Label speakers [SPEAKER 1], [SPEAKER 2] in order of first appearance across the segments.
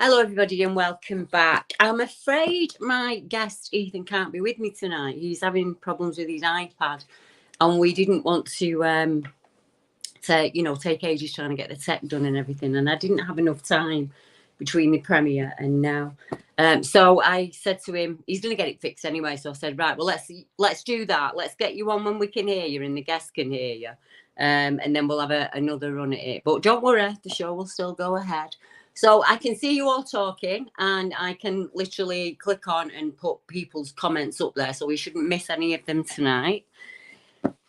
[SPEAKER 1] Hello, everybody, and welcome back. I'm afraid my guest, Ethan, can't be with me tonight. He's having problems with his iPad, and we didn't want to take ages trying to get the tech done and everything, and I didn't have enough time between the premiere and now. So I said to him, he's going to get it fixed anyway. So I said, right, well, let's do that. Let's get you on when we can hear you and the guest can hear you. And then we'll have another run at it. But don't worry, the show will still go ahead. So I can see you all talking, and I can literally click on and put people's comments up there. So we shouldn't miss any of them tonight.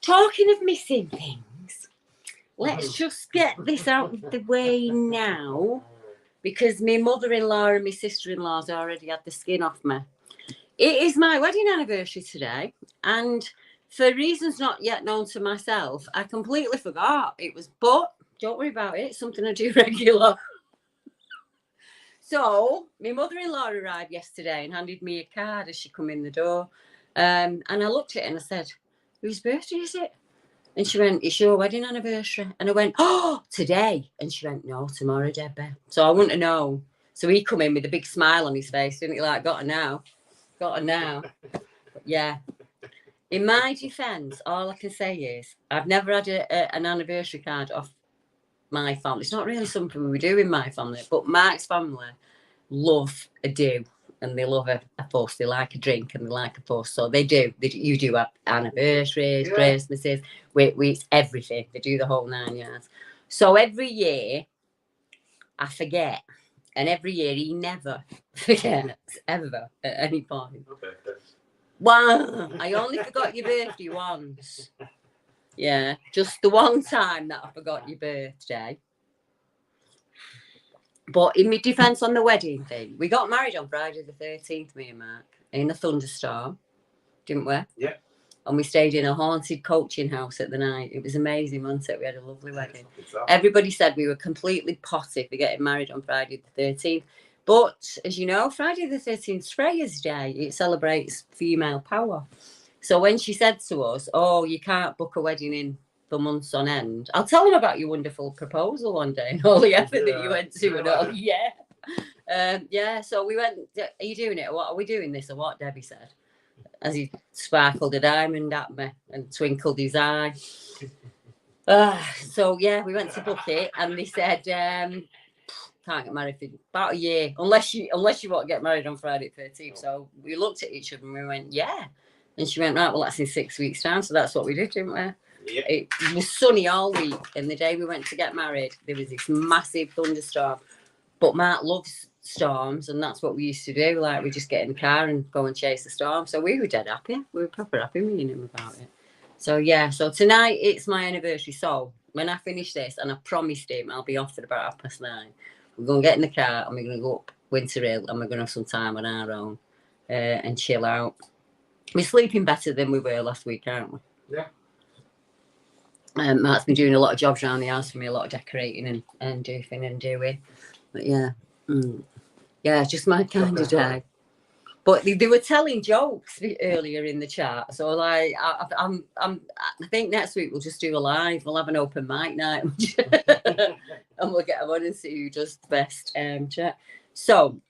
[SPEAKER 1] Talking of missing things, let's just get this out of the way now, because my mother-in-law and my sister-in-law's already had the skin off me. It is my wedding anniversary today, and for reasons not yet known to myself, I completely forgot it was, but don't worry about it, it's something I do regular. So my mother-in-law arrived yesterday and handed me a card as she come in the door. And I looked at it and I said, whose birthday is it? And she went, it's your wedding anniversary. And I went, oh, today. And she went, no, tomorrow, Debbie. So I wouldn't know. So he come in with a big smile on his face, didn't he? Like, got her now. But yeah. In my defence, all I can say is I've never had an anniversary card off my family. It's not really something we do in my family, but Mark's family love a do, and they love a fuss. They like a drink and they like a fuss. So they do. You do have anniversaries, Christmases, it's everything. They do the whole 9 yards. So every year I forget, and every year he never forgets ever at any point. Wow, I only forgot your birthday once. Yeah, just the one time that I forgot your birthday. But in my defence on the wedding thing, we got married on Friday the 13th, me and Mark, in a thunderstorm, didn't we? Yeah. And we stayed in a haunted coaching house at the night. It was amazing, wasn't it? We had a lovely wedding. Everybody said we were completely potty for getting married on Friday the 13th. But, as you know, Friday the 13th is Freya's Day. It celebrates female power. So when she said to us, oh, you can't book a wedding in for months on end, I'll tell them about your wonderful proposal one day and all the effort that you went to and all. Yeah. So we went, are you doing it? Or what are we doing this or what? Debbie said, as he sparkled a diamond at me and twinkled his eye. So yeah, we went to book it, and they said, can't get married for about a year unless you want to get married on Friday the 13th. So we looked at each other and we went, yeah. And she went, right, well, that's in 6 weeks' time. So that's what we did, didn't we? Yep. It was sunny all week. And the day we went to get married, there was this massive thunderstorm. But Mark loves storms, and that's what we used to do. Like, we just get in the car and go and chase the storm. So we were dead happy. We were proper happy meeting him about it. So, yeah. So tonight, it's my anniversary. So when I finish this, and I promised him I'll be off at about 9:30, we're going to get in the car and we're going to go up Winter Hill and we're going to have some time on our own and chill out. We're sleeping better than we were last week, aren't we? Yeah. Mark's been doing a lot of jobs around the house for me, a lot of decorating and doing and doing. But yeah, yeah, just my kind of day. But they were telling jokes earlier in the chat, so like I think next week we'll just do a live. We'll have an open mic night, and we'll get them on and see who does the best chat. So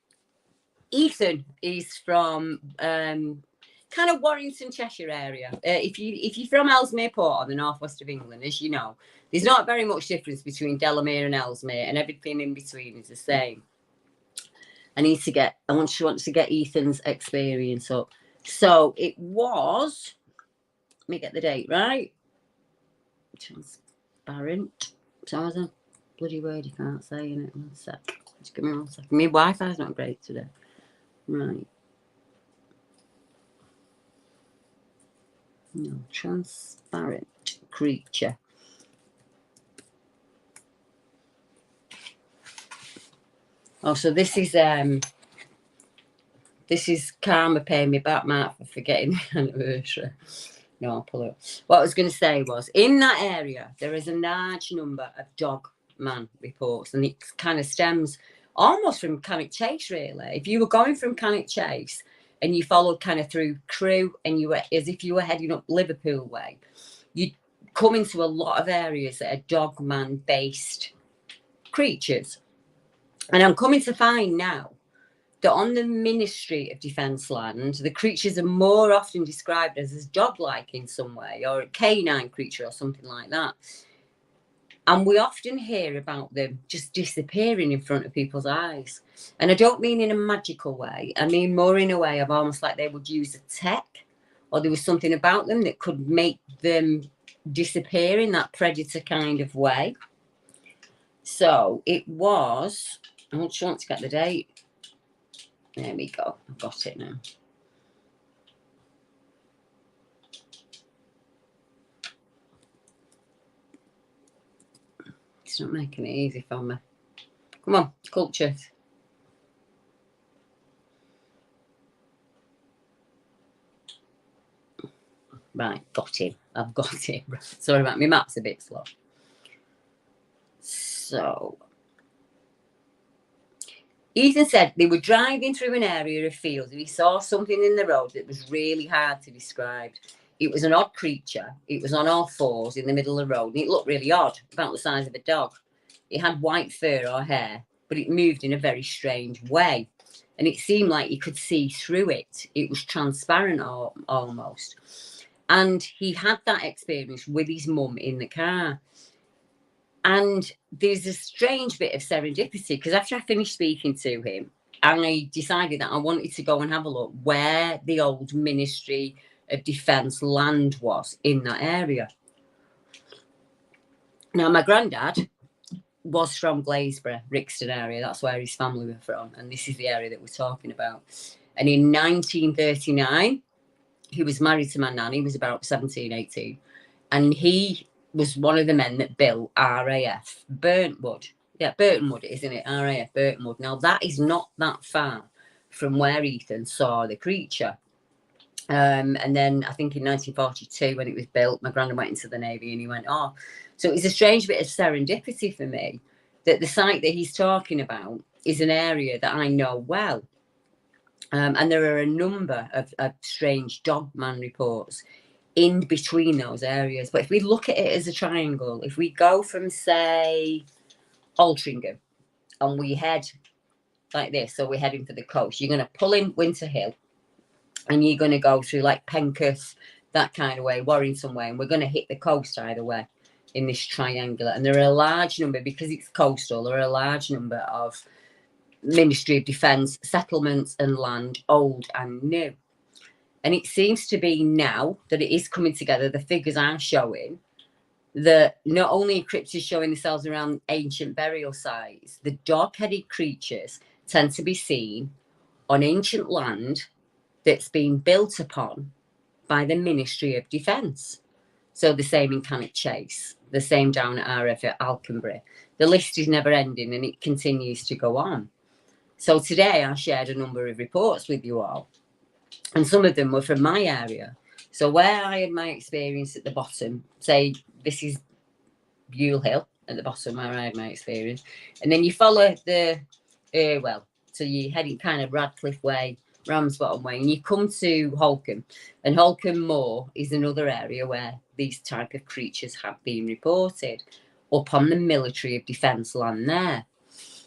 [SPEAKER 1] Ethan is from kind of Warrington, Cheshire area. If you're from Ellesmere Port on the northwest of England, as you know, there's not very much difference between Delamere and Ellesmere, and everything in between is the same. I want to get Ethan's experience up. So it was, let me get the date right. Transparent. So I was a bloody word you can't say in it. 1 sec. Just give me 1 second. My Wi-Fi's not great today. Right. No, transparent creature. Oh, so this is karma paying me back, Mark, for forgetting the anniversary. No, I'll pull it up. What I was going to say was, in that area, there is a large number of dogman reports, and it kind of stems almost from Cannock Chase, really. If you were going from Cannock Chase and you followed kind of through Crewe, and you were as if you were heading up Liverpool way, you'd come into a lot of areas that are dogman-based creatures. And I'm coming to find now that on the Ministry of Defence land, the creatures are more often described as dog-like in some way, or a canine creature or something like that. And we often hear about them just disappearing in front of people's eyes. And I don't mean in a magical way. I mean more in a way of almost like they would use a tech, or there was something about them that could make them disappear in that predator kind of way. So it was, I want to get the date. There we go. I've got it now. It's not making it easy for me. Come on, cultures. Right, got him. I've got him. Sorry about my map's a bit slow. So, Ethan said they were driving through an area of fields and he saw something in the road that was really hard to describe. It was an odd creature. It was on all fours in the middle of the road and it looked really odd, about the size of a dog. It had white fur or hair, but it moved in a very strange way. And it seemed like you could see through it. It was transparent almost. And he had that experience with his mum in the car. And there's a strange bit of serendipity because after I finished speaking to him, I decided that I wanted to go and have a look where the old Ministry of Defence land was in that area. Now, my granddad was from Glaisborough, Rixton area. That's where his family were from. And this is the area that we're talking about. And in 1939, he was married to my nan. He was about 17, 18. And he was one of the men that built RAF Burntwood. Yeah, Burtonwood, isn't it? RAF Burtonwood. Now, that is not that far from where Ethan saw the creature. And then I think in 1942, when it was built, my granddad went into the Navy and he went off. So it was a strange bit of serendipity for me that the site that he's talking about is an area that I know well. And there are a number of strange dogman reports in between those areas. But if we look at it as a triangle, if we go from, say, Altrincham and we head like this, so we're heading for the coast, you're going to pull in Winter Hill and you're going to go through like Penketh, that kind of way, Warrington way, and we're going to hit the coast either way in this triangular. And there are a large number, because it's coastal, there are a large number of Ministry of Defence settlements and land, old and new. And it seems to be now that it is coming together, the figures are showing that not only are cryptids showing themselves around ancient burial sites, the dog-headed creatures tend to be seen on ancient land that's been built upon by the Ministry of Defence. So the same in Cannock Chase, the same down at RF at Alconbury. The list is never ending and it continues to go on. So today I shared a number of reports with you all, and some of them were from my area. So where I had my experience at the bottom, say this is Buell Hill at the bottom where I had my experience, and then you follow the Irwell, so you're heading kind of Radcliffe Way, Ramsbottom Way, and you come to Holcombe, and Holcombe Moor is another area where these type of creatures have been reported up on the Military of Defence land there.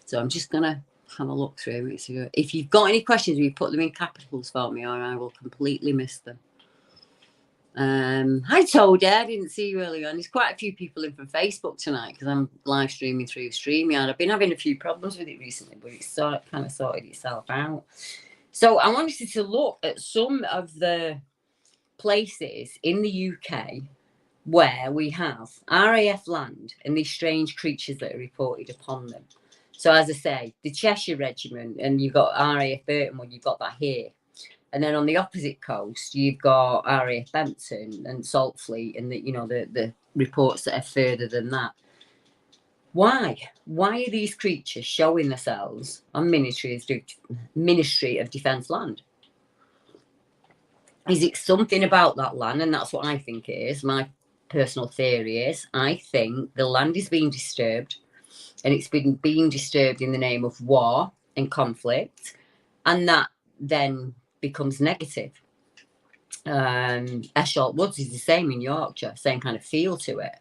[SPEAKER 1] So I'm just going to have a look through it. So if you've got any questions, you put them in capitals for me or I will completely miss them. Hi Toadie, I didn't see you earlier on. There's quite a few people in from Facebook tonight because I'm live streaming through StreamYard. I've been having a few problems with it recently, but it's kind of sorted itself out. So I wanted to look at some of the places in the UK where we have RAF land and these strange creatures that are reported upon them. So as I say, the Cheshire Regiment, and you've got RAF Burtonwood, you've got that here. And then on the opposite coast, you've got RAF Bempton and Saltfleet and the reports that are further than that. Why? Why are these creatures showing themselves on Ministry of Defence land? Is it something about that land? And that's what I think it is. My personal theory is I think the land is being disturbed, and it's been being disturbed in the name of war and conflict, and that then becomes negative. Esholt Woods is the same in Yorkshire, same kind of feel to it.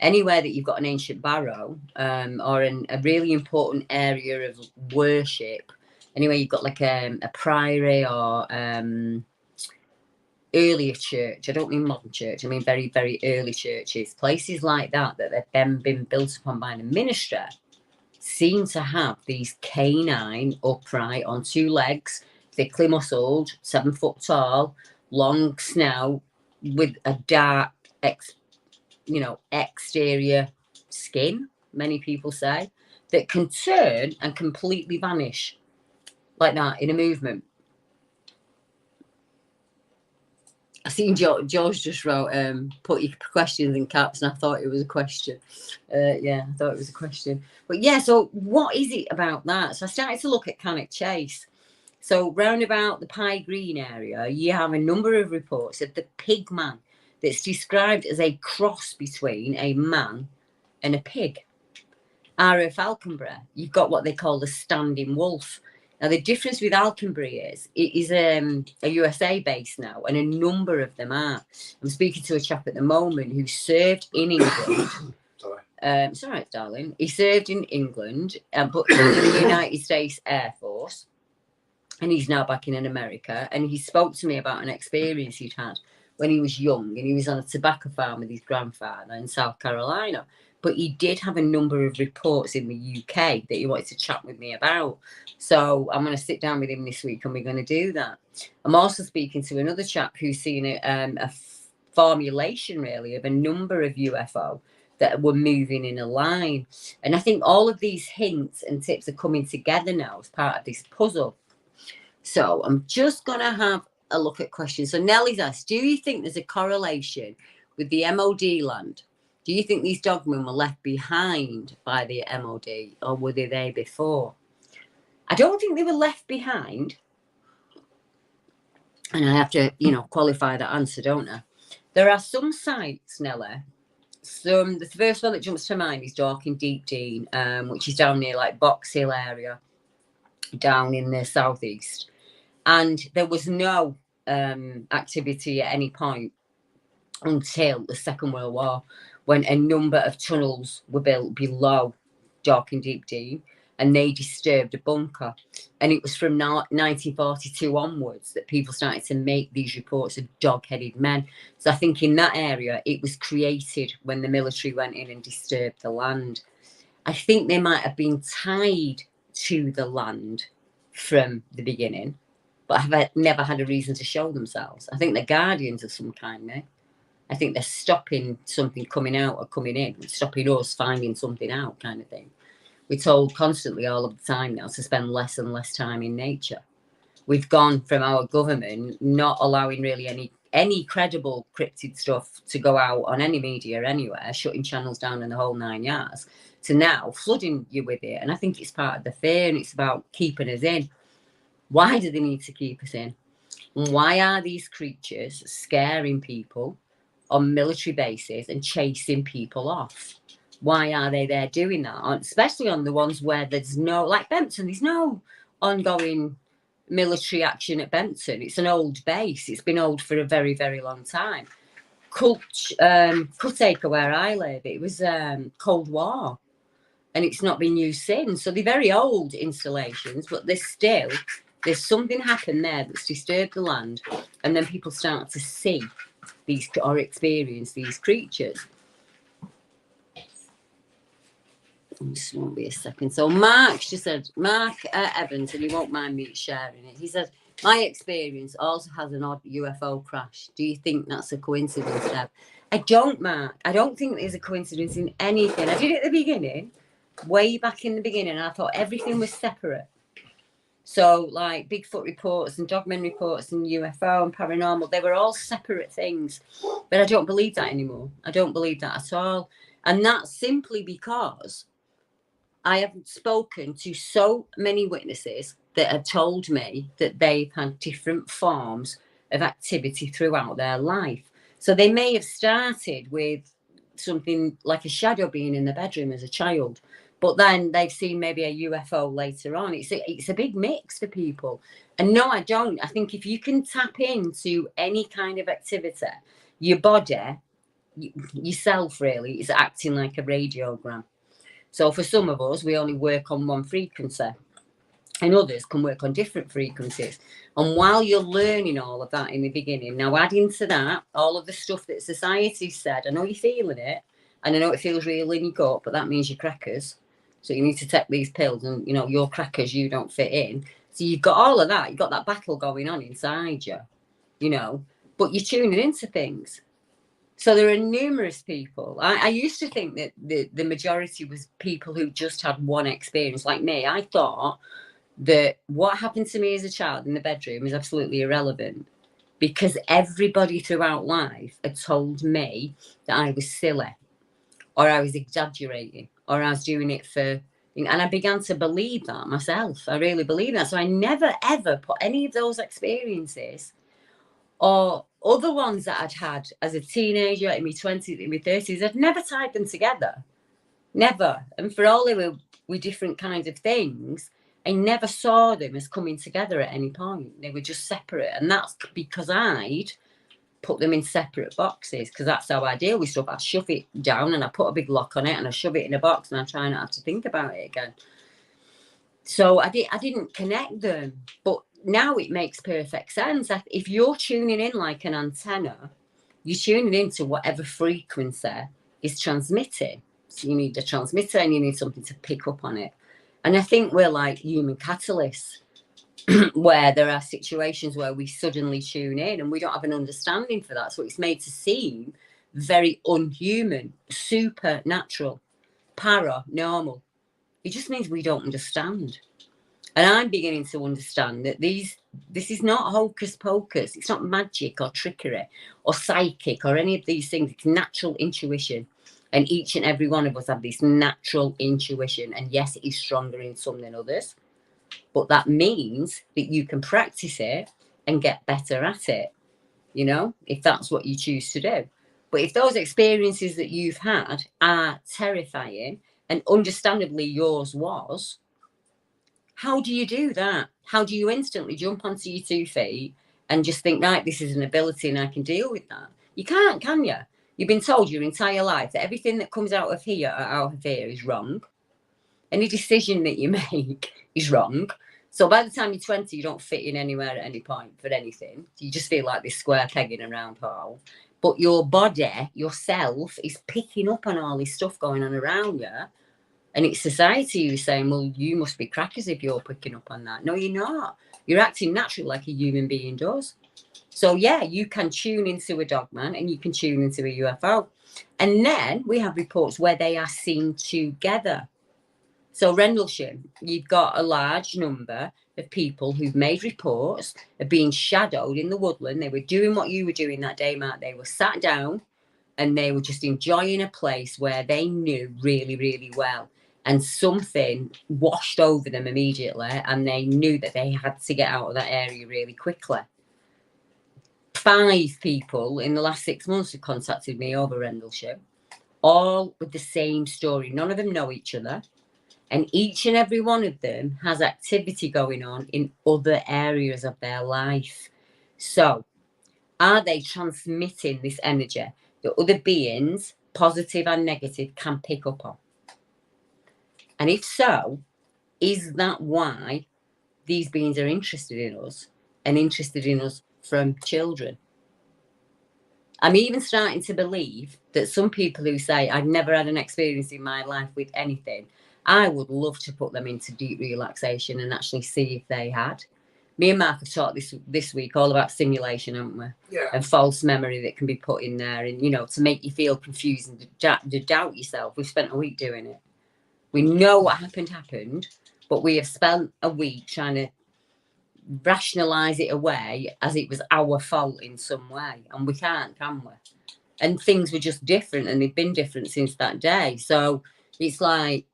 [SPEAKER 1] anywhere that you've got an ancient barrow or a really important area of worship, anywhere you've got like a priory or earlier church. I don't mean modern church. I mean very, very early churches. Places like that have then been built upon by the ministry seem to have these canine upright on 2 legs, thickly muscled, 7 foot tall, long snout with a dark exterior skin, many people say, that can turn and completely vanish like that in a movement. I seen George just wrote, put your questions in caps, and I thought it was a question. Yeah, I thought it was a question. But yeah, so what is it about that? So I started to look at Cannock Chase. So round about the Pie Green area, you have a number of reports of the pig man that's described as a cross between a man and a pig. R.F. Alconbury, you've got what they call the standing wolf. Now, the difference with Alconbury is it is a USA base now, and a number of them are. I'm speaking to a chap at the moment who served in England.
[SPEAKER 2] Sorry.
[SPEAKER 1] It's all right, darling. He served in England, but in the United States Air Force, and he's now back in America. And he spoke to me about an experience he'd had when he was young, and he was on a tobacco farm with his grandfather in South Carolina. But he did have a number of reports in the UK that he wanted to chat with me about. So I'm going to sit down with him this week and we're going to do that. I'm also speaking to another chap who's seen a formulation, really, of a number of UFO that were moving in a line. And I think all of these hints and tips are coming together now as part of this puzzle. So I'm just going to have a look at questions. So Nellie's asked, do you think there's a correlation with the MOD land? Do you think these dogmen were left behind by the MOD, or were they there before? I don't think they were left behind. And I have to, qualify that answer, don't I? There are some sites, Nella. The first one that jumps to mind is Dorking Deep Dean, which is down near like Box Hill area, down in the southeast. And there was no activity at any point until the Second World War, when a number of tunnels were built below Dorking Deep Dean, and they disturbed a bunker. And it was from 1942 onwards that people started to make these reports of dog-headed men. So I think in that area, it was created when the military went in and disturbed the land. I think they might have been tied to the land from the beginning, but have never had a reason to show themselves. I think they're guardians of some kind now. I think they're stopping something coming out or coming in, stopping us finding something out, kind of thing. We're told constantly all of the time now to spend less and less time in nature. We've gone from our government not allowing really any credible cryptid stuff to go out on any media anywhere, shutting channels down in the whole 9 yards, to now flooding you with it. And I think it's part of the fear, and it's about keeping us in. Why do they need to keep us in? And why are these creatures scaring people on military bases and chasing people off? Why are they there doing that? Especially on the ones where there's no, like Bempton, there's no ongoing military action at Bempton. It's an old base. It's been old for a very, very long time. Cutacre, where I live, it was Cold War, and it's not been used since. So they're very old installations, but there's something happened there that's disturbed the land, and then people start to see these or experience these creatures. This won't be a second. So Mark Evans, and he won't mind me sharing it. He says, my experience also has an odd UFO crash. Do you think that's a coincidence, Deb? I don't, Mark. I don't think there's a coincidence in anything. I did it at the beginning, way back in the beginning, and I thought everything was separate. So like Bigfoot reports and Dogman reports and UFO and paranormal, they were all separate things. But I don't believe that anymore. I don't believe that at all. And that's simply because I have spoken to so many witnesses that have told me that they've had different forms of activity throughout their life. So they may have started with something like a shadow being in the bedroom as a child, but then they've seen maybe a UFO later on. It's a big mix for people. And no, I don't. I think if you can tap into any kind of activity, your body yourself really is acting like a radiogram. So for some of us, we only work on one frequency, and others can work on different frequencies. And while you're learning all of that in the beginning, now add into that all of the stuff that society said. I know you're feeling it, and I know it feels real in your gut, but that means you're crackers. So you need to take these pills, and you know, you're crackers, you don't fit in. So you've got all of that, you've got that battle going on inside you, you know, but you're tuning into things. So there are numerous people. I used to think that the majority was people who just had one experience. Like me, I thought that what happened to me as a child in the bedroom is absolutely irrelevant, because everybody throughout life had told me that I was silly, or I was exaggerating, or I was doing it for, and I began to believe that myself. I really believe that. So I never, ever put any of those experiences or other ones that I'd had as a teenager, in my 20s, in my 30s, I'd never tied them together. Never. And for all they were different kinds of things, I never saw them as coming together at any point. They were just separate. And that's because I'd put them in separate boxes, because that's how I deal with stuff. I shove it down and I put a big lock on it and I shove it in a box and I try not to think about it again. So I didn't connect them. But now it makes perfect sense. If you're tuning in like an antenna, you're tuning into whatever frequency is transmitting. So you need a transmitter and you need something to pick up on it. And I think we're like human catalysts, where there are situations where we suddenly tune in and we don't have an understanding for that. So it's made to seem very unhuman, supernatural, paranormal. It just means we don't understand. And I'm beginning to understand that this is not hocus pocus. It's not magic or trickery or psychic or any of these things. It's natural intuition. And each and every one of us have this natural intuition. And yes, it is stronger in some than others. But that means that you can practice it and get better at it, you know, if that's what you choose to do. But if those experiences that you've had are terrifying, and understandably yours was, how do you do that? How do you instantly jump onto your 2 feet and just think, right, this is an ability and I can deal with that? You can't, can you? You've been told your entire life that everything that comes out of here or out of here is wrong. Any decision that you make is wrong. So by the time you're 20, you don't fit in anywhere at any point for anything. You just feel like this square peg in a round hole. But your body, yourself, is picking up on all this stuff going on around you. And it's society who's saying, well, you must be crackers if you're picking up on that. No, you're not. You're acting naturally like a human being does. So, yeah, you can tune into a dogman and you can tune into a UFO. And then we have reports where they are seen together. So Rendlesham, you've got a large number of people who've made reports of being shadowed in the woodland. They were doing what you were doing that day, Mark. They were sat down and they were just enjoying a place where they knew really, really well. And something washed over them immediately and they knew that they had to get out of that area really quickly. 5 people in the last 6 months have contacted me over Rendlesham, all with the same story. None of them know each other. And each and every one of them has activity going on in other areas of their life. So are they transmitting this energy that other beings, positive and negative, can pick up on? And if so, is that why these beings are interested in us and interested in us from children? I'm even starting to believe that some people who say, I've never had an experience in my life with anything, I would love to put them into deep relaxation and actually see if they had. Me and Mark have talked this week all about simulation, haven't we?
[SPEAKER 2] Yeah.
[SPEAKER 1] And false memory that can be put in there and, you know, to make you feel confused and to doubt yourself. We've spent a week doing it. We know what happened, but we have spent a week trying to rationalise it away as it was our fault in some way. And we can't, can we? And things were just different and they've been different since that day. So it's like,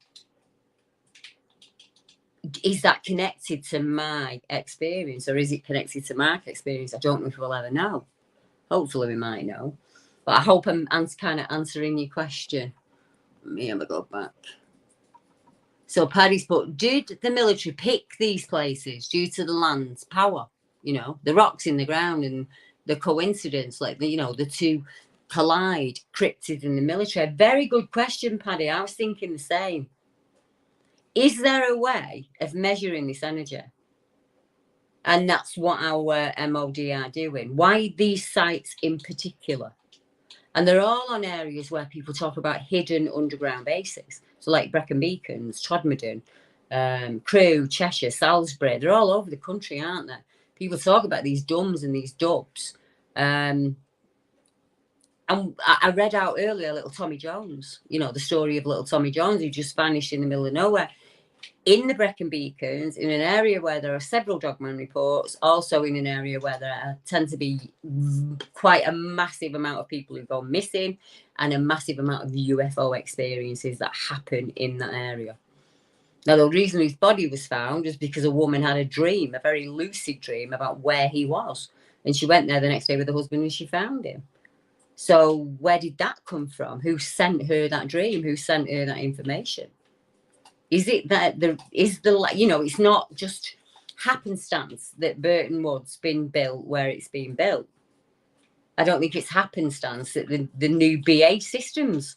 [SPEAKER 1] is that connected to my experience or is it connected to Mark's experience? I don't know if we'll ever know. Hopefully we might know. But I hope I'm kind of answering your question. Let me have a go back. So Paddy's put, did the military pick these places due to the land's power? You know, the rocks in the ground and the coincidence, like, the, you know, the two collide cryptids in the military? Very good question, Paddy. I was thinking the same. Is there a way of measuring this energy? And that's what our MOD are doing. Why these sites in particular? And they're all on areas where people talk about hidden underground bases. So like Brecon Beacons, Todmorden, Crewe, Cheshire, Salisbury. They're all over the country, aren't they? People talk about these dums and these dubs. And I read out earlier little Tommy Jones, you know, the story of little Tommy Jones who just vanished in the middle of nowhere. In the Brecon Beacons, in an area where there are several Dogman reports, also in an area where there tend to be quite a massive amount of people who go missing and a massive amount of UFO experiences that happen in that area. Now, the reason his body was found was because a woman had a dream, a very lucid dream about where he was. And she went there the next day with her husband and she found him. So where did that come from? Who sent her that dream? Who sent her that information? Is it that it's not just happenstance that Burton Wood's been built where it's been built. I don't think it's happenstance that the new BA systems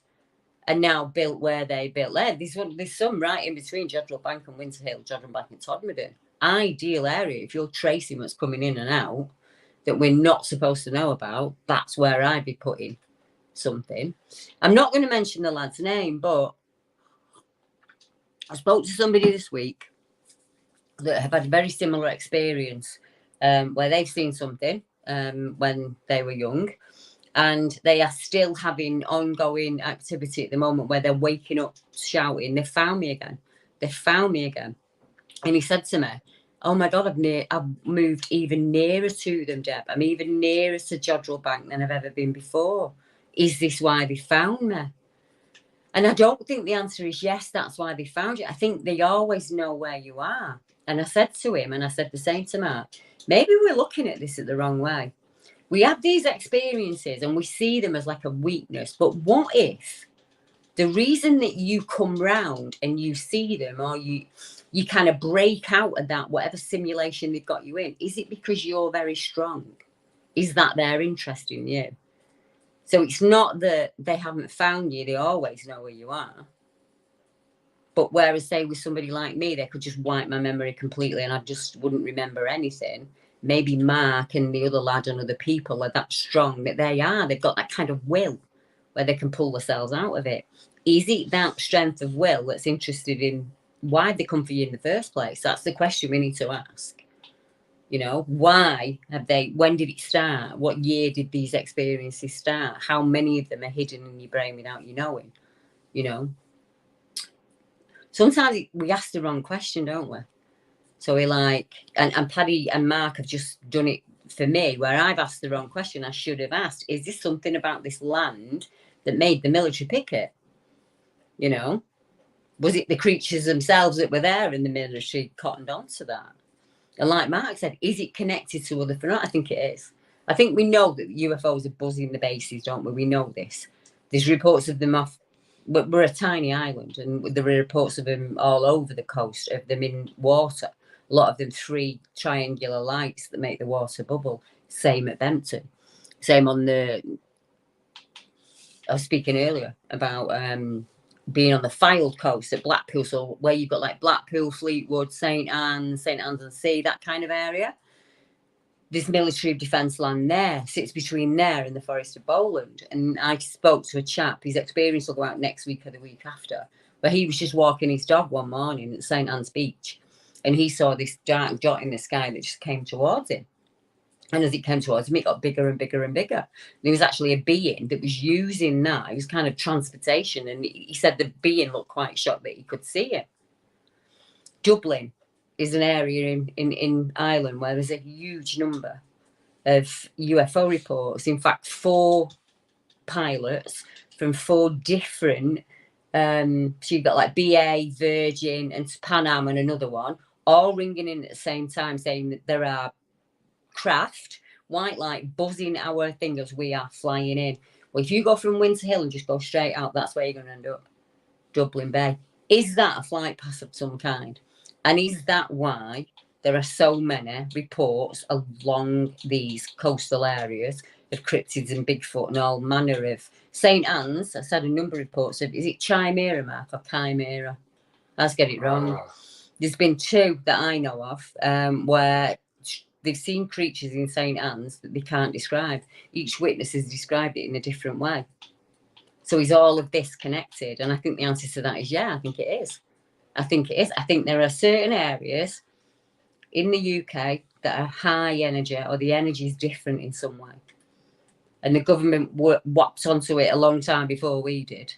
[SPEAKER 1] are now built where they built there. There's some right in between Jodrell Bank and Winter Hill, Jodrell Bank and Todmorden. Ideal area. If you're tracing what's coming in and out that we're not supposed to know about, that's where I'd be putting something. I'm not going to mention the lad's name, but I spoke to somebody this week that have had a very similar experience where they've seen something when they were young, and they are still having ongoing activity at the moment where they're waking up shouting, "They found me again. They found me again." And he said to me, "Oh my God, I've moved even nearer to them, Deb. I'm even nearer to Jodrell Bank than I've ever been before. Is this why they found me?" And I don't think the answer is yes, that's why they found you. I think they always know where you are. And I said to him, and I said the same to Mark, maybe we're looking at this at the wrong way. We have these experiences and we see them as like a weakness. But what if the reason that you come round and you see them, or you kind of break out of that, whatever simulation they've got you in, is it because you're very strong? Is that their interest in you? So it's not that they haven't found you, they always know where you are. But whereas, say, with somebody like me, they could just wipe my memory completely and I just wouldn't remember anything. Maybe Mark and the other lad and other people are that strong that they've got that kind of will where they can pull themselves out of it. Is it that strength of will that's interested in why they come for you in the first place? That's the question we need to ask. You know, why have they, when did it start? What year did these experiences start? How many of them are hidden in your brain without you knowing? You know, sometimes we ask the wrong question, don't we? So we and Paddy and Mark have just done it for me, where I've asked the wrong question. I should have asked, is this something about this land that made the military pick it? You know, was it the creatures themselves that were there and the military cottoned on to that? And like Mark said, is it connected to other phenomena? I think it is. I think we know that UFOs are buzzing the bases, don't we? We know this. There's reports of them off, but we're a tiny island, and there are reports of them all over the coast, of them in water. A lot of them 3 triangular lights that make the water bubble. Same at Bempton. Same on I was speaking earlier about being on the Fylde coast at Blackpool, so where you've got like Blackpool, Fleetwood, St Anne's and Sea, that kind of area. This military defence land there sits between there and the Forest of Bowland. And I spoke to a chap, his experience will go out next week or the week after, where he was just walking his dog one morning at St Anne's Beach, and he saw this dark dot in the sky that just came towards him. And as it came towards him, it got bigger and bigger and bigger. And there was actually a being that was using that. It was kind of transportation. And he said the being looked quite shocked that he could see it. Dublin is an area in Ireland where there's a huge number of UFO reports. In fact, 4 pilots from 4 different, so you've got like BA, Virgin and Pan Am and another one, all ringing in at the same time saying that there are craft, white light buzzing our thing as we are flying in. Well, if you go from Winter Hill and just go straight out, that's where you're going to end up. Dublin Bay. Is that a flight path of some kind? And is that why there are so many reports along these coastal areas of cryptids and Bigfoot and all manner of. St. Anne's, I've had a number of reports of, is it chimera, Mark, or chimera? Let's get it wrong. There's been 2 that I know of where they've seen creatures in St. Anne's that they can't describe. Each witness has described it in a different way. So is all of this connected? And I think the answer to that is yeah, I think it is. I think it is. I think there are certain areas in the UK that are high energy, or the energy is different in some way. And the government whopped onto it a long time before we did,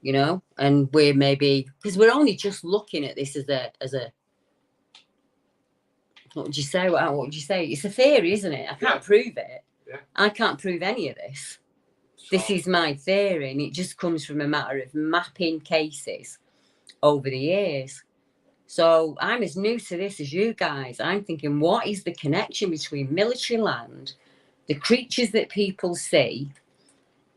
[SPEAKER 1] you know, and we're maybe, because we're only just looking at this as a what would you say? What would you say? It's a theory, isn't it? I can't prove it. Yeah. I can't prove any of this. This is my theory, and it just comes from a matter of mapping cases over the years. So I'm as new to this as you guys. I'm thinking, what is the connection between military land, the creatures that people see,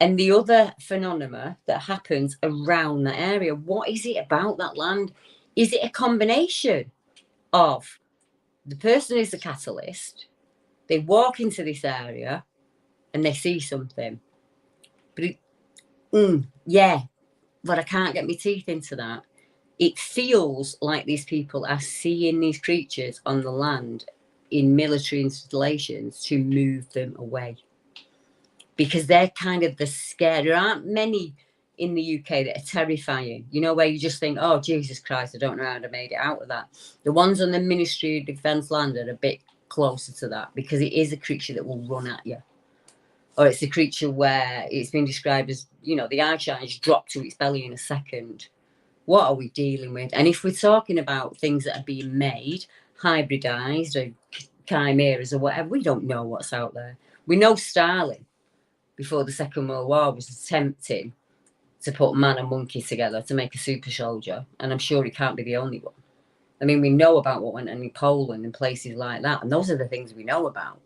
[SPEAKER 1] and the other phenomena that happens around that area? What is it about that land? Is it a combination of the person is the catalyst, they walk into this area and they see something? But yeah, but I can't get my teeth into that. It feels like these people are seeing these creatures on the land in military installations to move them away, because they're kind of the scare. There aren't many in the UK that are terrifying, you know, where you just think, oh, Jesus Christ, I don't know how I made it out of that. The ones on the Ministry of Defence land are a bit closer to that, because it is a creature that will run at you. Or it's a creature where it's been described as, you know, the eyeshines drop to its belly in a second. What are we dealing with? And if we're talking about things that are being made, hybridized, or chimeras or whatever, we don't know what's out there. We know Stalin, before the Second World War, was attempting to put man and monkey together to make a super soldier. And I'm sure he can't be the only one. I mean, we know about what went on in Poland and places like that. And those are the things we know about.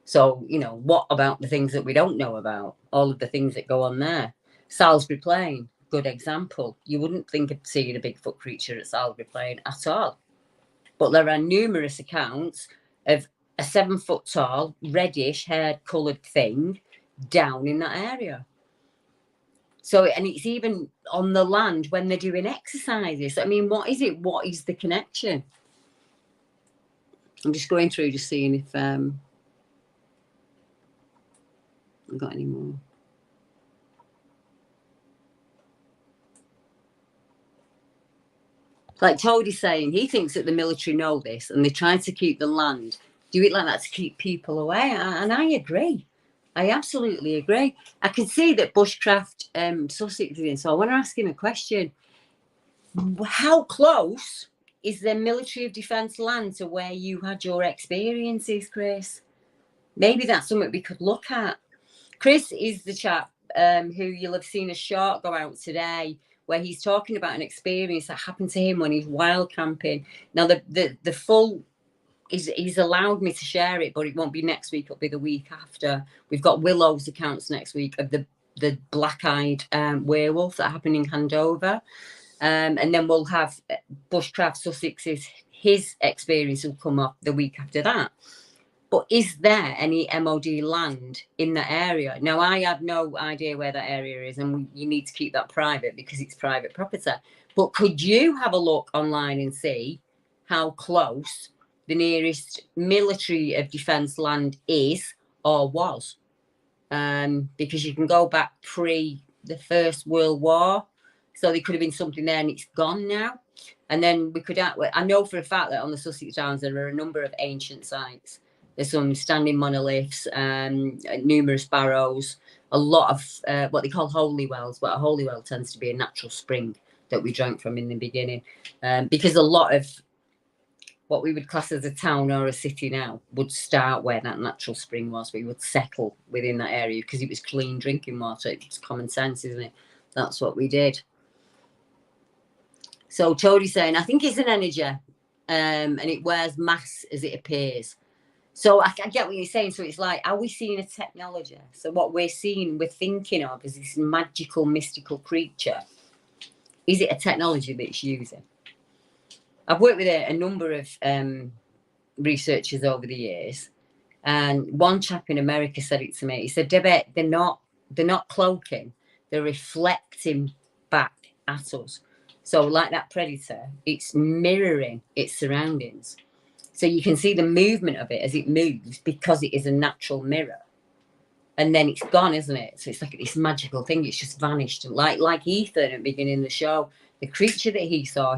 [SPEAKER 1] So, you know, what about the things that we don't know about? All of the things that go on there. Salisbury Plain, good example. You wouldn't think of seeing a Bigfoot creature at Salisbury Plain at all. But there are numerous accounts of a 7 foot tall, reddish haired coloured thing down in that area. So, and it's even on the land when they're doing exercises. I mean, what is it? What is the connection? I'm just going through, just seeing if I've got any more. Like Toadie's saying, he thinks that the military know this and they're trying to keep the land, do it like that to keep people away. And I agree. I absolutely agree. I can see that Bushcraft Sussex is in, so I want to ask him a question. How close is the Military of Defence land to where you had your experiences, Chris? Maybe that's something we could look at. Chris is the chap who you'll have seen a short go out today, where he's talking about an experience that happened to him when he's wild camping. Now, the full, he's allowed me to share it, but it won't be next week. It'll be the week after. We've got Willow's accounts next week of the black-eyed werewolf that happened in Handover. And then we'll have Bushcraft Sussex's, his experience will come up the week after that. But is there any MOD land in that area? Now, I have no idea where that area is, and you need to keep that private because it's private property. But could you have a look online and see how close the nearest Military of Defence land is or was? Because you can go back pre the First World War. So there could have been something there and it's gone now. And then we could, I know for a fact that on the Sussex Downs there are a number of ancient sites. There's some standing monoliths, numerous barrows, a lot of what they call holy wells, but a holy well tends to be a natural spring that we drank from in the beginning. Because a lot of what we would class as a town or a city now would start where that natural spring was. We would settle within that area because it was clean drinking water. It's common sense, isn't it? That's what we did. So Toadie's saying, I think it's an energy and it wears mass as it appears. So I get what you're saying. So it's like, are we seeing a technology? So what we're seeing, we're thinking of as this magical, mystical creature. Is it a technology that it's using? I've worked with a number of researchers over the years. And one chap in America said it to me. He said, Debbie, they're not cloaking, they're reflecting back at us. So like that predator, it's mirroring its surroundings. So you can see the movement of it as it moves because it is a natural mirror. And then it's gone, isn't it? So it's like this magical thing. It's just vanished. Like Ethan at the beginning of the show, the creature that he saw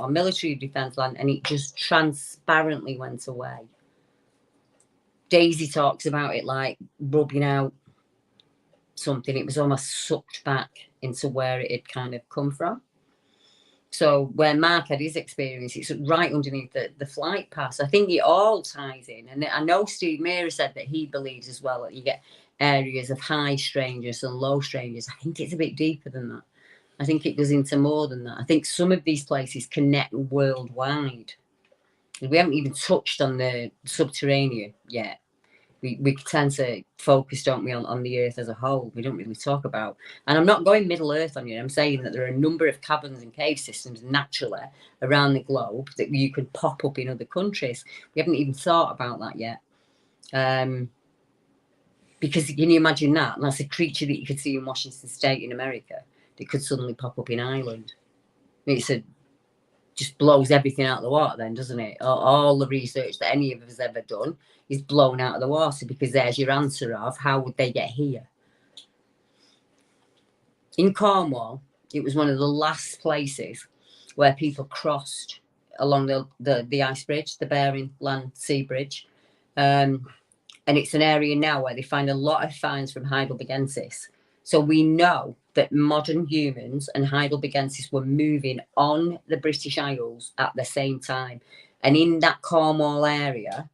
[SPEAKER 1] on military defence land, and it just transparently went away. Daisy talks about it like rubbing out something. It was almost sucked back into where it had kind of come from. So where Mark had his experience, it's right underneath the flight path. I think it all ties in. And I know Steve Meara said that he believes as well that you get areas of high strangeness and low strangeness. I think it's a bit deeper than that. I think it goes into more than that. I think some of these places connect worldwide. We haven't even touched on the subterranean yet. We tend to focus, don't we, on the earth as a whole. We don't really talk about, and I'm not going Middle Earth on you. I'm saying that there are a number of caverns and cave systems naturally around the globe that you could pop up in other countries. We haven't even thought about that yet. Because can you imagine that? And that's a creature that you could see in Washington State in America that could suddenly pop up in Ireland. Just blows everything out of the water then, doesn't it? All the research that any of us ever done is blown out of the water, because there's your answer of how would they get here. In Cornwall, it was one of the last places where people crossed along the ice bridge, the Bering Land Sea Bridge. And it's an area now where they find a lot of finds from Heidelbergensis. So we know that modern humans and Heidelbergensis were moving on the British Isles at the same time. And in that Cornwall area,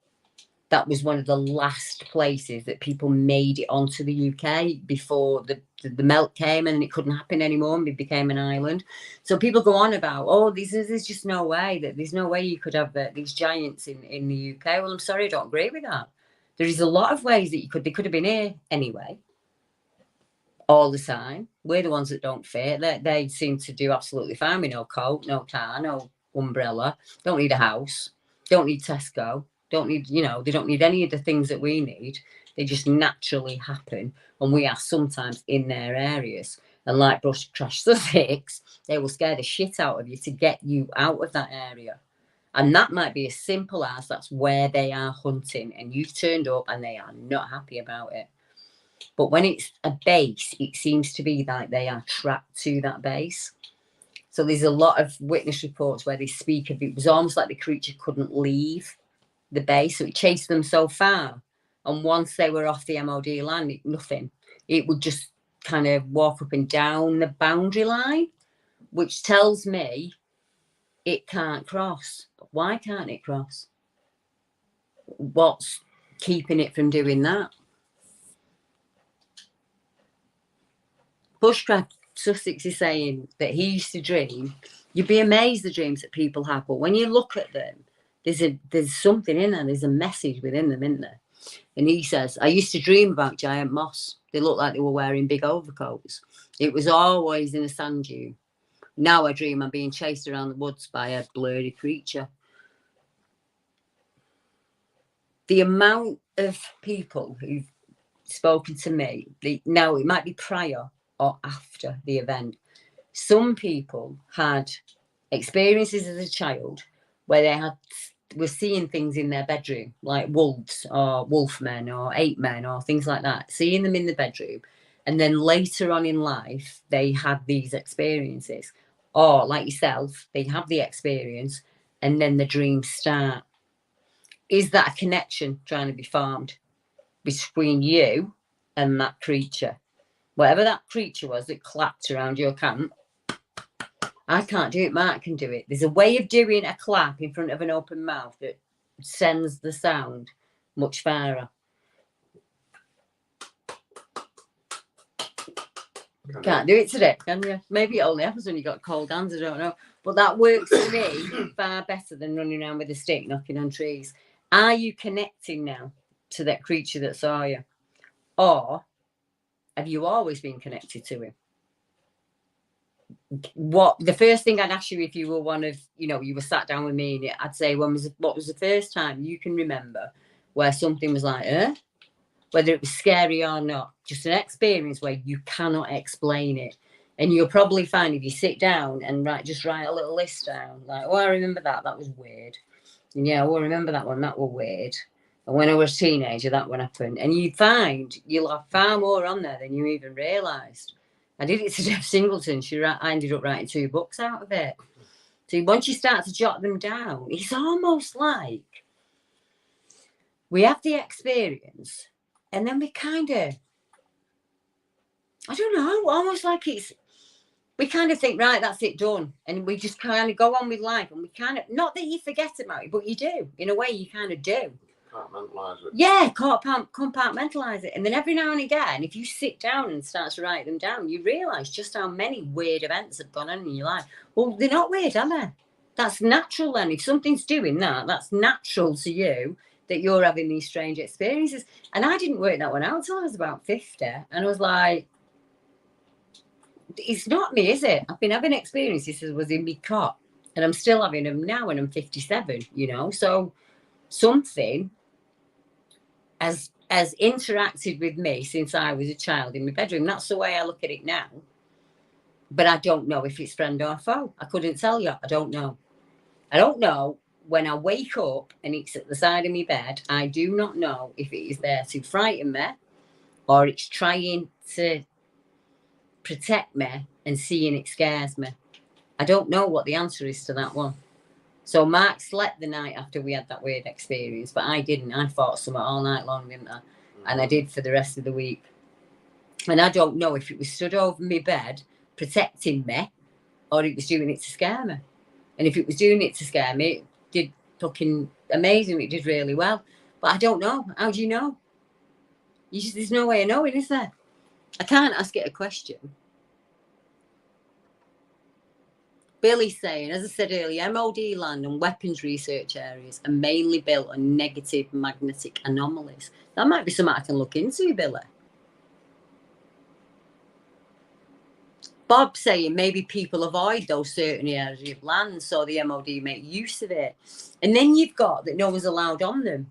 [SPEAKER 1] that was one of the last places that people made it onto the UK before the melt came and it couldn't happen anymore and it became an island. So people go on about, oh, there's just no way, that there's no way you could have these giants in the UK. Well, I'm sorry, I don't agree with that. There is a lot of ways that they could have been here anyway, all the time. We're the ones that don't fit. They seem to do absolutely fine with no coat, no car, no umbrella, don't need a house, don't need Tesco, don't need, they don't need any of the things that we need. They just naturally happen, and we are sometimes in their areas. And like Brush Crash Sussex, they will scare the shit out of you to get you out of that area. And that might be as simple as that's where they are hunting, and you've turned up and they are not happy about it. But when it's a base, it seems to be like they are trapped to that base. So there's a lot of witness reports where they speak of it was almost like the creature couldn't leave the base, so it chased them so far. And once they were off the MOD land, nothing. It would just kind of walk up and down the boundary line, which tells me it can't cross. Why can't it cross? What's keeping it from doing that? Bushcraft Sussex is saying that he used to dream. You'd be amazed the dreams that people have, but when you look at them, there's something in there. There's a message within them, isn't there? And he says, I used to dream about giant moss. They looked like they were wearing big overcoats. It was always in a sand dune. Now I dream I'm being chased around the woods by a blurry creature. The amount of people who've spoken to me, now it might be prior or after the event. Some people had experiences as a child where they were seeing things in their bedroom, like wolves or wolfmen or ape men or things like that, seeing them in the bedroom. And then later on in life, they had these experiences. Or like yourself, they have the experience and then the dreams start. Is that a connection trying to be formed between you and that creature? Whatever that creature was that clapped around your camp, I can't do it, Mark can do it. There's a way of doing a clap in front of an open mouth that sends the sound much farther. Can't do it today, can you? Maybe it only happens when you got cold hands, I don't know. But that works for me far better than running around with a stick knocking on trees. Are you connecting now to that creature that saw you? Or have you always been connected to him? What the first thing I'd ask you, if you were one of, you were sat down with me, and I'd say, what was the first time you can remember where something was like, whether it was scary or not, just an experience where you cannot explain it. And you'll probably find if you sit down and just write a little list down, like, oh, I remember that was weird. And yeah, I remember that one, that was weird. And when I was a teenager, that one happened. And you find you'll have far more on there than you even realised. I did it to Jeff Singleton. I ended up writing 2 books out of it. So once you start to jot them down, it's almost like we have the experience and then we kind of, I don't know, almost like we kind of think, right, that's it, done. And we just kind of go on with life. And we kind of, not that you forget about it, but you do. In a way, you kind of do.
[SPEAKER 2] Compartmentalise it.
[SPEAKER 1] Yeah, compartmentalize it. And then every now and again, if you sit down and start to write them down, you realise just how many weird events have gone on in your life. Well, they're not weird, are they? That's natural then. If something's doing that, that's natural to you that you're having these strange experiences. And I didn't work that one out until I was about 50. And I was like, it's not me, is it? I've been having experiences as was in my cot. And I'm still having them now when I'm 57, So something has interacted with me since I was a child in my bedroom. That's the way I look at it now. But I don't know if it's friend or foe. I couldn't tell you. I don't know. I don't know. When I wake up and it's at the side of my bed, I do not know if it is there to frighten me or it's trying to protect me and seeing it scares me. I don't know what the answer is to that one. So Mark slept the night after we had that weird experience, but I didn't. I fought something all night long, didn't I? And I did for the rest of the week. And I don't know if it was stood over my bed protecting me or it was doing it to scare me. And if it was doing it to scare me, it did fucking amazing. It did really well. But I don't know. How do you know? There's no way of knowing, is there? I can't ask it a question. Billy's saying, as I said earlier, MOD land and weapons research areas are mainly built on negative magnetic anomalies. That might be something I can look into, Billy. Bob saying maybe people avoid those certain areas of land so the MOD make use of it. And then you've got that no one's allowed on them.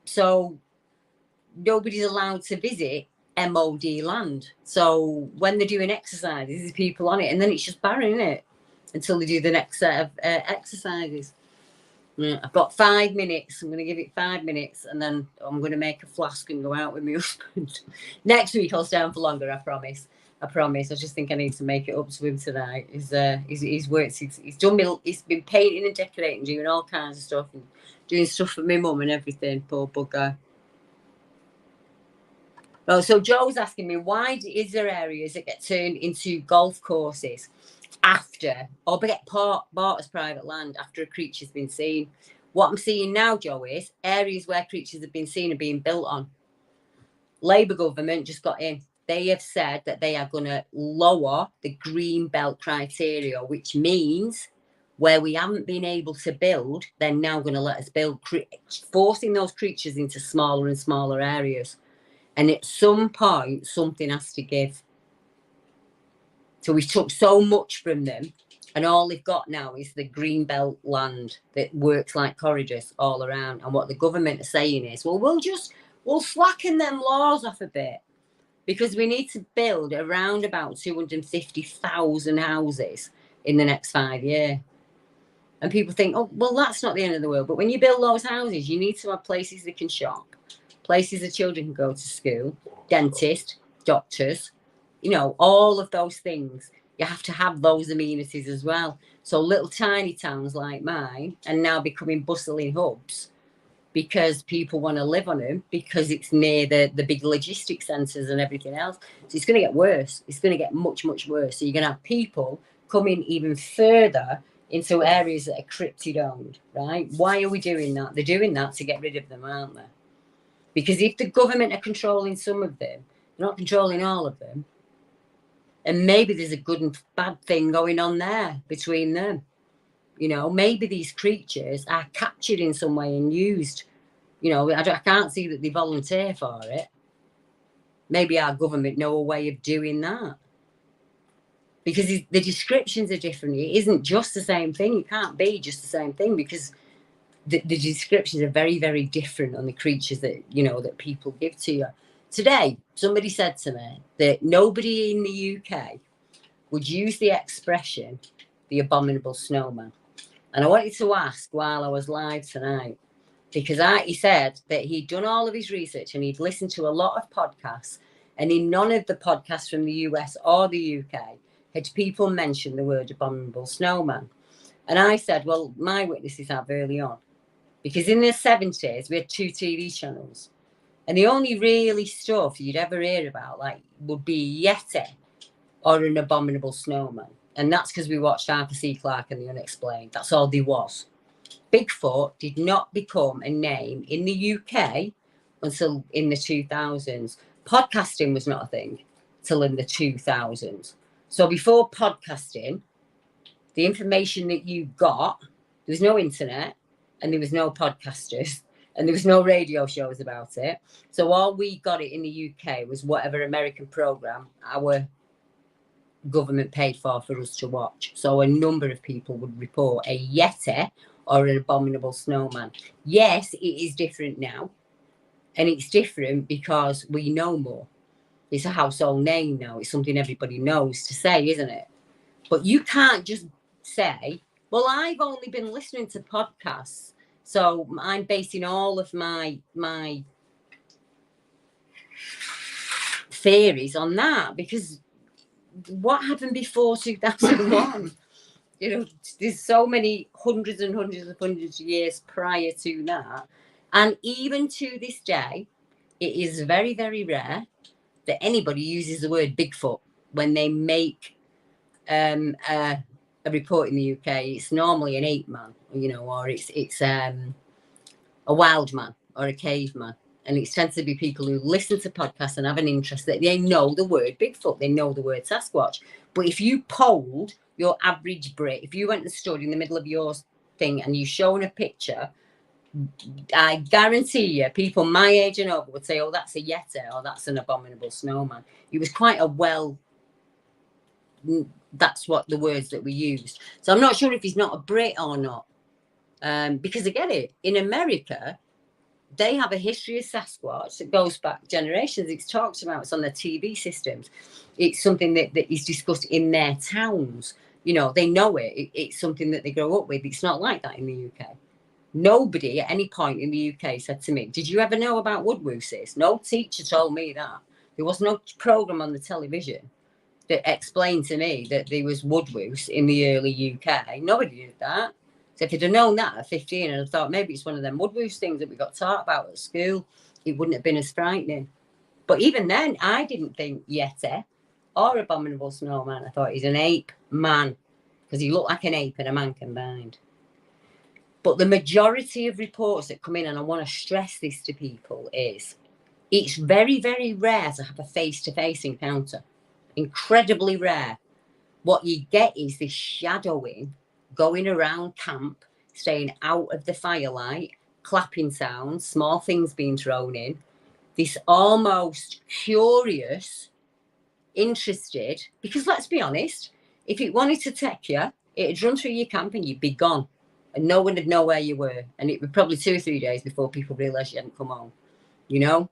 [SPEAKER 1] So nobody's allowed to visit MOD land. So when they're doing exercises, there's people on it, and then it's just barren, isn't it? Until they do the next set of exercises. I've got 5 minutes. I'm going to give it 5 minutes, and then I'm going to make a flask and go out with my husband. Next week I'll stay on for longer, I promise. I just think I need to make it up to him tonight. He's worked. He's done. He's been painting and decorating, doing all kinds of stuff, and doing stuff for my mum and everything. Poor bugger. Oh, so Joe's asking me, why is there areas that get turned into golf courses after, or get bought as private land after a creature's been seen? What I'm seeing now, Joe, is areas where creatures have been seen are being built on. Labour government just got in. They have said that they are going to lower the green belt criteria, which means where we haven't been able to build, they're now going to let us build, forcing those creatures into smaller and smaller areas. And at some point, something has to give. So we took so much from them, and all they've got now is the green belt land that works like corridors all around. And what the government are saying is, well, we'll slacken them laws off a bit, because we need to build around about 250,000 houses in the next 5 years. And people think, oh, well, that's not the end of the world. But when you build those houses, you need to have places that can shop, places that children can go to school, dentists, doctors, all of those things. You have to have those amenities as well. So little tiny towns like mine are now becoming bustling hubs because people want to live on them, because it's near the big logistics centres and everything else. So it's going to get worse. It's going to get much, much worse. So you're going to have people coming even further into areas that are cryptid owned, right? Why are we doing that? They're doing that to get rid of them, aren't they? Because if the government are controlling some of them, they're not controlling all of them. And maybe there's a good and bad thing going on there between them. Maybe these creatures are captured in some way and used. I can't see that they volunteer for it. Maybe our government know a way of doing that. Because the descriptions are different. It isn't just the same thing. It can't be just the same thing, because the descriptions are very, very different on the creatures that, you know, that people give to you. Today, somebody said to me that nobody in the UK would use the expression, the abominable snowman. And I wanted to ask while I was live tonight, because he said that he'd done all of his research and he'd listened to a lot of podcasts, and in none of the podcasts from the US or the UK had people mentioned the word abominable snowman. And I said, well, my witnesses have early on, because in the 70s, we had 2 TV channels. And the only really stuff you'd ever hear about, like, would be Yeti or an abominable snowman. And that's because we watched Arthur C. Clarke and the Unexplained. That's all there was. Bigfoot did not become a name in the UK until in the 2000s. Podcasting was not a thing till in the 2000s. So before podcasting, the information that you got, there was no internet and there was no podcasters and there was no radio shows about it. So all we got it in the UK was whatever American program our government paid for us to watch. So a number of people would report a Yeti or an abominable snowman. Yes, it is different now. And it's different because we know more. It's a household name now. It's something everybody knows to say, isn't it? But you can't just say, well, I've only been listening to podcasts, so I'm basing all of my theories on that, because what happened before 2001? You know, there's so many hundreds and hundreds of years prior to that. And even to this day, it is very, very rare that anybody uses the word Bigfoot when they make a report in the UK. It's normally an ape man, you know, or it's a wild man or a caveman. And it tends to be people who listen to podcasts and have an interest, that they know the word Bigfoot, they know the word Sasquatch. But if you polled your average Brit, if you went and stood in the middle of your thing and you shown a picture, I guarantee you people my age and over would say, oh, that's a Yeti or that's an abominable snowman. It was quite that's what the words that we used. So I'm not sure if he's not a Brit or not. Because I get it. In America, they have a history of Sasquatch that goes back generations. It's talked about. It's on their TV systems. It's something that is discussed in their towns. You know, they know it. It's something that they grow up with. It's not like that in the UK. Nobody at any point in the UK said to me, did you ever know about woodwooses? No teacher told me that. There was no program on the television that explained to me that there was woodwoose in the early UK. Nobody did that. So if you'd have known that at 15 and I thought maybe it's one of them woodwoose things that we got taught about at school, it wouldn't have been as frightening. But even then, I didn't think Yeti or abominable snowman. I thought he's an ape man because he looked like an ape and a man combined. But the majority of reports that come in, and I want to stress this to people, is it's very, very rare to have a face-to-face encounter. Incredibly rare. What you get is this shadowing, going around camp, staying out of the firelight, clapping sounds, small things being thrown in, this almost curious, interested, because let's be honest, if it wanted to take you, it'd run through your camp and you'd be gone and no one would know where you were. And it would probably 2 or 3 days before people realised you hadn't come home. You know,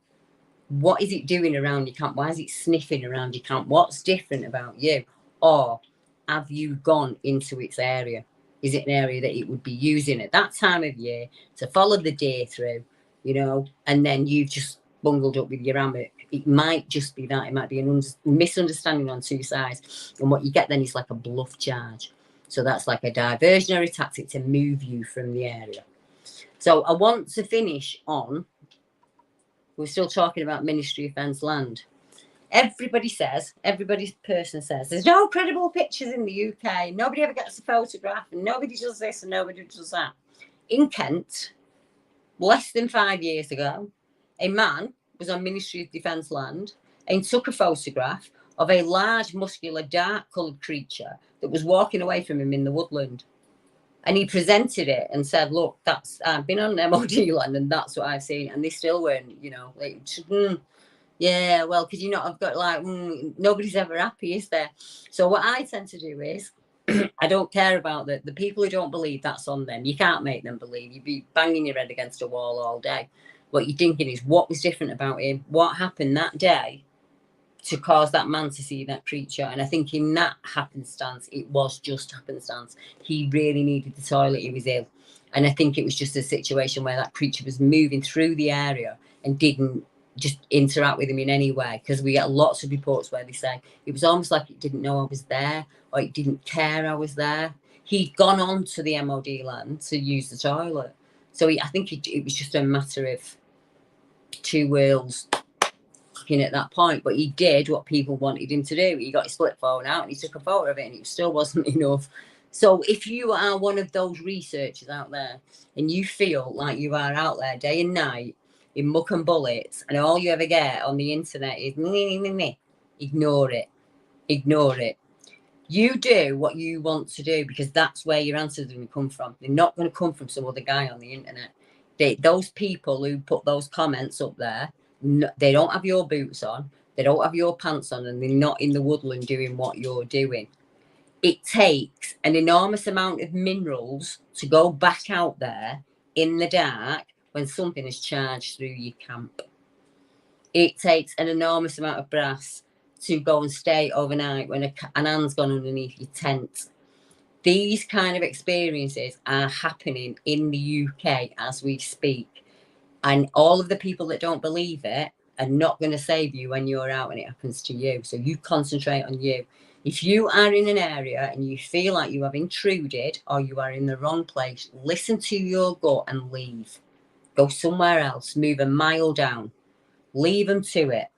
[SPEAKER 1] what is it doing around your camp? Why is it sniffing around your camp? What's different about you? Or have you gone into its area? Is it an area that it would be using at that time of year to follow the deer through, you know, and then you've just bungled up with your hammock? It might just be that. It might be a misunderstanding on 2 sides. And what you get then is like a bluff charge. So that's like a diversionary tactic to move you from the area. So I want to finish on, we're still talking about Ministry of Defence land. Everybody person says, there's no credible pictures in the UK. Nobody ever gets a photograph and nobody does this and nobody does that. In Kent, less than 5 years ago, a man was on Ministry of Defence land and took a photograph of a large, muscular, dark-coloured creature that was walking away from him in the woodland. And he presented it and said, look, I've been on MOD land and that's what I've seen. And they still weren't, you know, like, yeah, well, because you know, I've got like, nobody's ever happy, is there? So what I tend to do is I don't care about the people who don't believe. That's on them. You can't make them believe. You'd be banging your head against a wall all day. What you're thinking is, what was different about him? What happened that day to cause that man to see that creature? And I think in that happenstance, it was just happenstance. He really needed the toilet. He was ill. And I think it was just a situation where that creature was moving through the area and didn't just interact with him in any way. Because we get lots of reports where they say it was almost like it didn't know I was there, or it didn't care I was there. He'd gone on to the MOD land to use the toilet. So I think it was just a matter of two wheels clicking at that point. But he did what people wanted him to do. He got his split phone out and he took a photo of it, and it still wasn't enough. So if you are one of those researchers out there and you feel like you are out there day and night in muck and bullets, and all you ever get on the internet is ignore it. Ignore it. You do what you want to do, because that's where your answers are going to come from. They're not going to come from some other guy on the internet. Those people who put those comments up there, they don't have your boots on, they don't have your pants on, and they're not in the woodland doing what you're doing. It takes an enormous amount of minerals to go back out there in the dark when something is charged through your camp. It takes an enormous amount of brass to go and stay overnight when an hand's gone underneath your tent. These kind of experiences are happening in the UK as we speak. And all of the people that don't believe it are not going to save you when you're out and it happens to you. So you concentrate on you. If you are in an area and you feel like you have intruded or you are in the wrong place, listen to your gut and leave. Go somewhere else, move a mile down, leave them to it.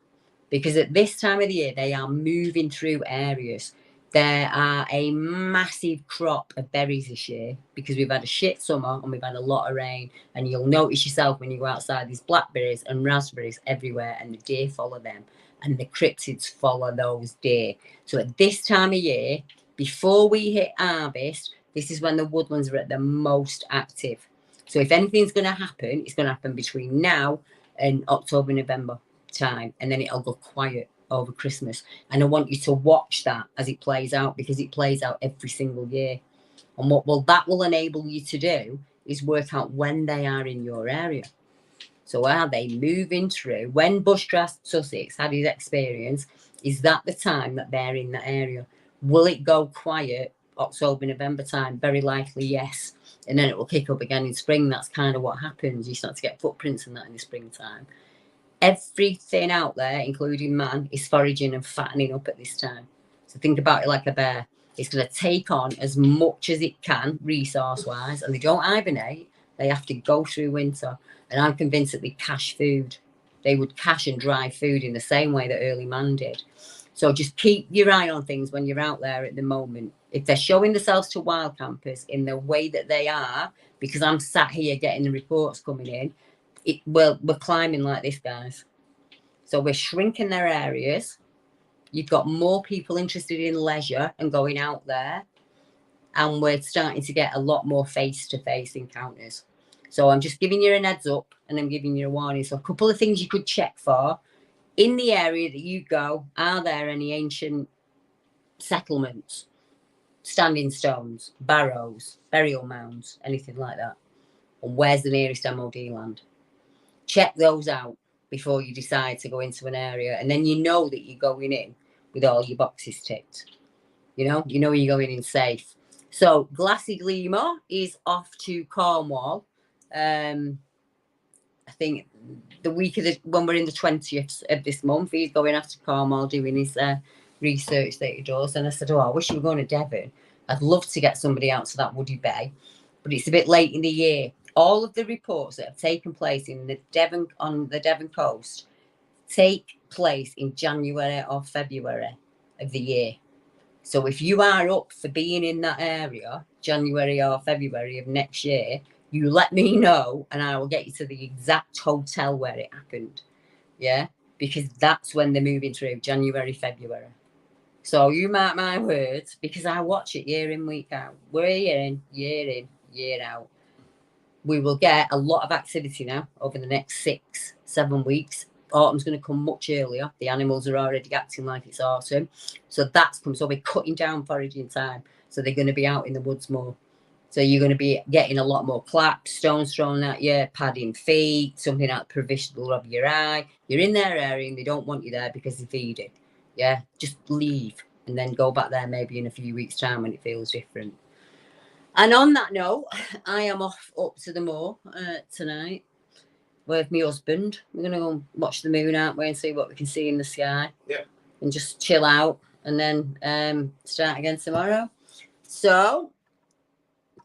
[SPEAKER 1] Because at this time of the year, they are moving through areas. There are a massive crop of berries this year because we've had a shit summer and we've had a lot of rain. And you'll notice yourself when you go outside, there's blackberries and raspberries everywhere, and the deer follow them. And the cryptids follow those deer. So at this time of year, before we hit harvest, this is when the woodlands are at the most active. So if anything's going to happen, it's going to happen between now and October, November time, and then it'll go quiet over Christmas. And I want you to watch that as it plays out, because it plays out every single year. And what that will enable you to do is work out when they are in your area. So are they moving through? When Bushcraft Sussex had his experience, is that the time that they're in that area? Will it go quiet October, November time? Very likely, yes. And then it will kick up again in spring. That's kind of what happens. You start to get footprints and that in the springtime. Everything out there, including man, is foraging and fattening up at this time. So think about it like a bear. It's going to take on as much as it can resource-wise, and they don't hibernate. They have to go through winter. And I'm convinced that they cache food. They would cache and dry food in the same way that early man did. So just keep your eye on things when you're out there at the moment. If they're showing themselves to wild campers in the way that they are, because I'm sat here getting the reports coming in, we're climbing like this, guys. So we're shrinking their areas. You've got more people interested in leisure and going out there. And we're starting to get a lot more face-to-face encounters. So I'm just giving you a heads up, and I'm giving you a warning. So a couple of things you could check for. In the area that you go, are there any ancient settlements, standing stones, barrows, burial mounds, anything like that? And where's the nearest MOD land? Check those out before you decide to go into an area. And then you know that you're going in with all your boxes ticked. You know you're going in safe. So Glassy Gleamer is off to Cornwall. I think the week of when we're in the 20th of this month, he's going off to Cornwall doing his research that he does. And I said, I wish you were going to Devon. I'd love to get somebody out to that woody bay, but it's a bit late in the year. All of the reports that have taken place in the Devon, on the Devon coast, take place in January or February of the year. So if you are up for being in that area, January or February of next year, you let me know and I will get you to the exact hotel where it happened. Yeah, because that's when they're moving through, January, February. So you mark my words, because I watch it year in, week out. We're in, year out. We will get a lot of activity now over the next 6-7 weeks autumn's going to come much earlier. The animals are already acting like it's autumn. So that's come. So we're cutting down foraging time. So they're going to be out in the woods more. So you're going to be getting a lot more claps, stones thrown at you, padding feet, something out provisional of your eye. You're in their area and they don't want you there because they're feeding. Yeah, just leave and then go back there maybe in a few weeks' time when it feels different. And on that note, I am off up to the moor tonight with my husband. We're going to go and watch the moon, aren't we, and see what we can see in the sky.
[SPEAKER 2] Yeah.
[SPEAKER 1] And just chill out and then start again tomorrow. So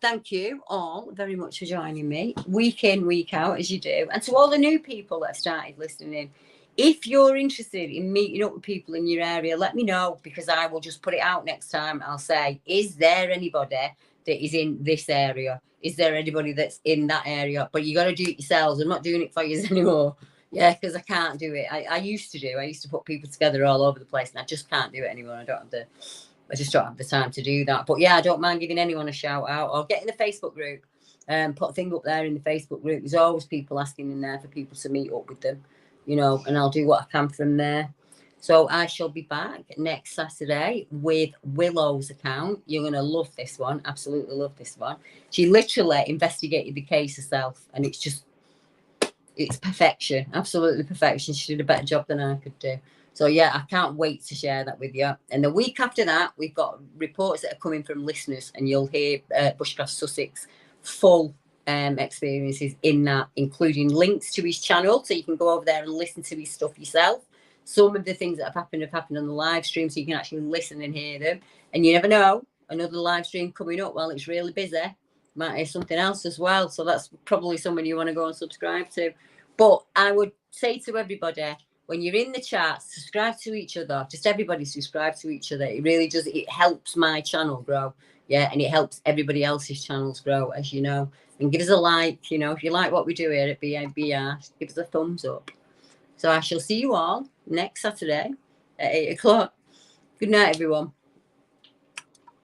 [SPEAKER 1] thank you all very much for joining me week in, week out, as you do. And to all the new people that have started listening in, if you're interested in meeting up with people in your area, let me know, because I will just put it out next time. I'll say, is there anybody that is in this area? Is there anybody that's in that area? But you got to do it yourselves. I'm not doing it for you anymore. Yeah, because I can't do it. I used to put people together all over the place, and I just can't do it anymore. I just don't have the time to do that. But yeah, I don't mind giving anyone a shout out or get in the Facebook group and put a thing up there in the Facebook group. There's always people asking in there for people to meet up with them, you know, and I'll do what I can from there. So I shall be back next Saturday with Willow's account. You're going to love this one. Absolutely love this one. She literally investigated the case herself, and it's perfection. Absolutely perfection. She did a better job than I could do. So yeah, I can't wait to share that with you. And the week after that, we've got reports that are coming from listeners, and you'll hear Bushcraft Sussex full experiences in that, including links to his channel, so you can go over there and listen to his stuff yourself. Some of the things that have happened on the live stream, so you can actually listen and hear them. And you never know, another live stream coming up while it's really busy might hear something else as well. So that's probably someone you want to go and subscribe to. But I would say to everybody, when you're in the chat, subscribe to each other. Just everybody subscribe to each other. It really does. It helps my channel grow. Yeah, and it helps everybody else's channels grow, as you know. And give us a like, you know, if you like what we do here at BBR, give us a thumbs up. So I shall see you all next Saturday at 8 o'clock. Good night, everyone.